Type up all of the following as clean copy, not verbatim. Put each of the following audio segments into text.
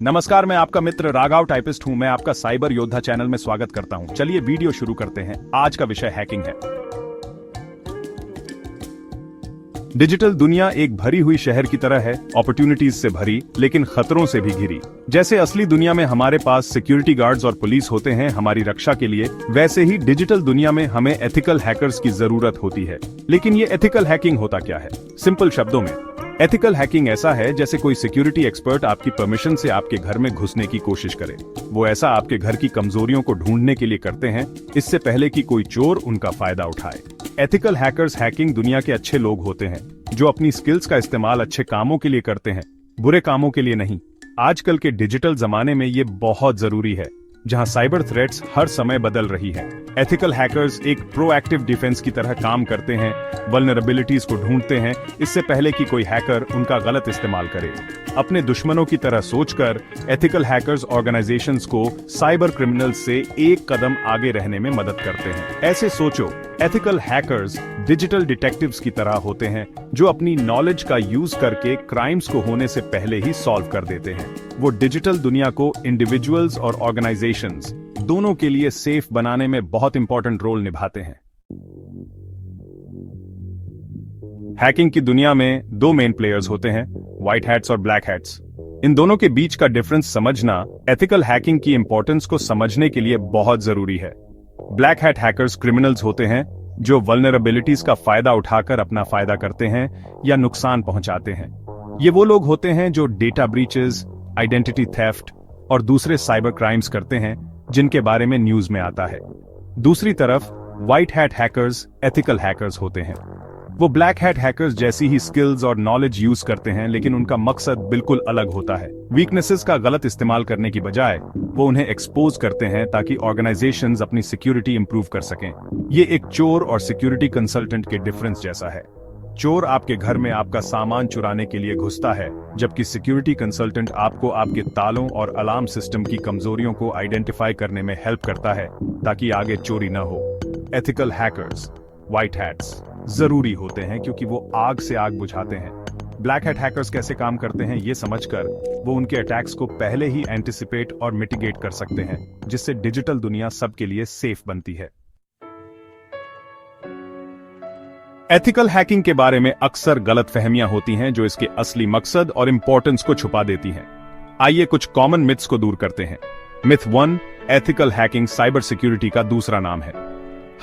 नमस्कार, मैं आपका मित्र राघव टाइपिस्ट हूं। मैं आपका साइबर योद्धा चैनल में स्वागत करता हूं। चलिए वीडियो शुरू करते हैं। आज का विषय हैकिंग है। डिजिटल दुनिया एक भरी हुई शहर की तरह है, अपॉर्चुनिटीज से भरी लेकिन खतरों से भी घिरी। जैसे असली दुनिया में हमारे पास सिक्योरिटी गार्ड्स और पुलिस होते हैं हमारी रक्षा के लिए, वैसे ही डिजिटल दुनिया में हमें एथिकल हैकर्स की जरूरत होती है। लेकिन ये एथिकल हैकिंग होता क्या है? सिंपल शब्दों में, एथिकल हैकिंग ऐसा है जैसे कोई सिक्योरिटी एक्सपर्ट आपकी परमिशन से आपके घर में घुसने की कोशिश करे। वो ऐसा आपके घर की कमजोरियों को ढूंढने के लिए करते हैं, इससे पहले कि कोई चोर उनका फायदा उठाए। एथिकल हैकर्स हैकिंग दुनिया के अच्छे लोग होते हैं जो अपनी स्किल्स का इस्तेमाल अच्छे कामों के लिए करते हैं, बुरे कामों के लिए नहीं। आजकल के डिजिटल जमाने में ये बहुत जरूरी है, जहां साइबर थ्रेट्स हर समय बदल रही हैं। एथिकल हैकर्स एक प्रोएक्टिव डिफेंस की तरह काम करते हैं, वल्नरेबिलिटीज को ढूंढते हैं इससे पहले कि कोई हैकर उनका गलत इस्तेमाल करे। अपने दुश्मनों की तरह सोचकर एथिकल हैकर्स ऑर्गेनाइजेशंस को साइबर क्रिमिनल्स से एक कदम आगे रहने में मदद करते हैं। ऐसे सोचो, एथिकल हैकर्स डिजिटल डिटेक्टिव्स की तरह होते हैं जो अपनी नॉलेज का यूज करके क्राइम्स को होने से पहले ही सॉल्व कर देते हैं। वो डिजिटल दुनिया को इंडिविजुअल्स और ऑर्गेनाइजेशंस दोनों के लिए सेफ बनाने में बहुत इंपॉर्टेंट रोल निभाते हैं। हैकिंग की दुनिया में दो मेन प्लेयर्स होते हैं, व्हाइट हैट्स और ब्लैक हैट्स। इन दोनों के बीच का डिफरेंस समझना एथिकल हैकिंग की इंपॉर्टेंस को समझने के लिए बहुत जरूरी है। ब्लैक हैट हैकर्स क्रिमिनल्स होते हैं जो वल्नरेबिलिटीज का फायदा उठाकर अपना फायदा करते हैं या नुकसान पहुंचाते हैं। ये वो लोग होते हैं जो डेटा ब्रीचेस, आइडेंटिटी थेफ्ट और दूसरे साइबर क्राइम्स करते हैं जिनके बारे में न्यूज में आता है। दूसरी तरफ white hat hackers ethical hackers होते हैं। वो ब्लैक हैट हैकर्स जैसी ही स्किल्स और नॉलेज यूज करते हैं, लेकिन उनका मकसद बिल्कुल अलग होता है। वीकनेसेस का गलत इस्तेमाल करने की बजाय वो उन्हें एक्सपोज करते हैं ताकि ऑर्गेनाइजेशंस अपनी सिक्योरिटी इंप्रूव कर सकें। ये एक चोर और सिक्योरिटी कंसल्टेंट के डिफरेंस जैसा है। चोर आपके घर में आपका सामान चुराने के लिए घुसता है, जबकि सिक्योरिटी कंसल्टेंट आपको आपके तालों और अलार्म सिस्टम की कमजोरियों को आइडेंटिफाई करने में हेल्प करता है ताकि आगे चोरी न हो। एथिकल हैकर्स व्हाइट हैट्स जरूरी होते हैं क्योंकि वो आग से आग बुझाते हैं। ब्लैक हैट हैकर्स कैसे काम करते हैं ये समझकर वो उनके अटैक्स को पहले ही एंटिसिपेट और मिटिगेट कर सकते हैं, जिससे डिजिटल दुनिया सबके लिए सेफ बनती है। एथिकल हैकिंग के बारे में अक्सर गलतफहमियां होती हैं जो इसके असली मकसद और इंपॉर्टेंस को छुपा देती हैं। आइए कुछ कॉमन मिथ्स को दूर करते हैं। Myth 1, ethical hacking cyber security का दूसरा नाम है।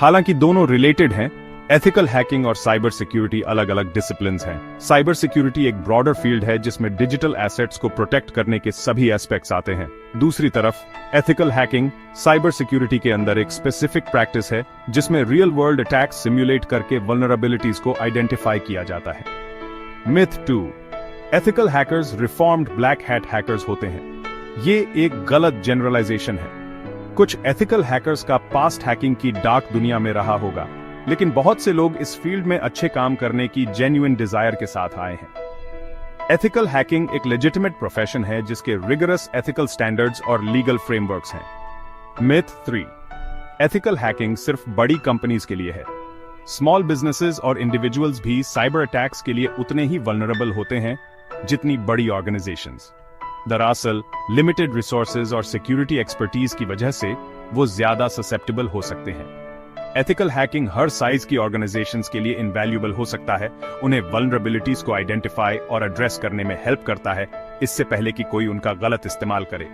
हालांकि दोनों रिलेटेड हैं, एथिकल हैकिंग और साइबर सिक्योरिटी अलग अलग डिसिप्लिन्स हैं। साइबर सिक्योरिटी एक ब्रॉडर फील्ड है जिसमें डिजिटल एसेट्स को प्रोटेक्ट करने के सभी एस्पेक्ट्स आते हैं। दूसरी तरफ एथिकल हैकिंग साइबर सिक्योरिटी के अंदर एक स्पेसिफिक प्रैक्टिस है जिसमें रियल वर्ल्ड अटैक्स सिम्युलेट करके वल्नरेबिलिटीज को आइडेंटिफाई किया जाता है। Myth 2, ethical hackers reformed black hat hackers होते हैं। ये एक गलत जनरलाइजेशन है। कुछ एथिकल हैकर्स का पास्ट हैकिंग की डार्क दुनिया में रहा होगा, लेकिन बहुत से लोग इस फील्ड में अच्छे काम करने की जेन्युइन डिजायर के साथ आए हैं। एथिकल हैकिंग एक लेजिटिमेट प्रोफेशन है जिसके रिगरस एथिकल स्टैंडर्ड्स और लीगल फ्रेमवर्क्स हैं। मिथ 3, एथिकल हैकिंग सिर्फ बड़ी कंपनीज के लिए है। स्मॉल बिजनेसेस और इंडिविजुअल्स भी साइबर अटैक्स के लिए उतने ही वल्नरेबल होते हैं जितनी बड़ी ऑर्गेनाइजेशंस। दरअसल लिमिटेड रिसोर्सेज और सिक्योरिटी एक्सपर्टीज की वजह से वो ज्यादा ससेप्टेबल हो सकते हैं। एथिकल हैकिंग हर साइज की ऑर्गेनाइजेशंस के लिए इनवैल्यूएबल हो सकता है। उन्हें वल्नरेबिलिटीज को आइडेंटिफाई और एड्रेस करने में हेल्प करता है इससे पहले कि कोई उनका गलत इस्तेमाल करे।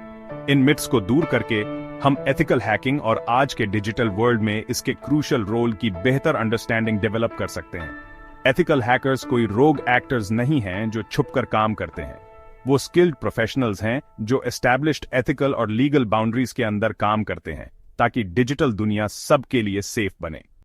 इन मिथ्स को दूर करके हम एथिकल हैकिंग और आज के डिजिटल वर्ल्ड में इसके क्रूशियल रोल की बेहतर अंडरस्टैंडिंग डेवलप कर सकते हैं। एथिकल हैकर्स कोई रोग एक्टर्स नहीं हैं जो छुपकर काम करते हैं। वो स्किल्ड प्रोफेशनल्स हैं जो एस्टैब्लिश्ड एथिकल और लीगल बाउंड्रीज के अंदर काम करते हैं ताकि डिजिटल दुनिया सबके लिए सेफ बने।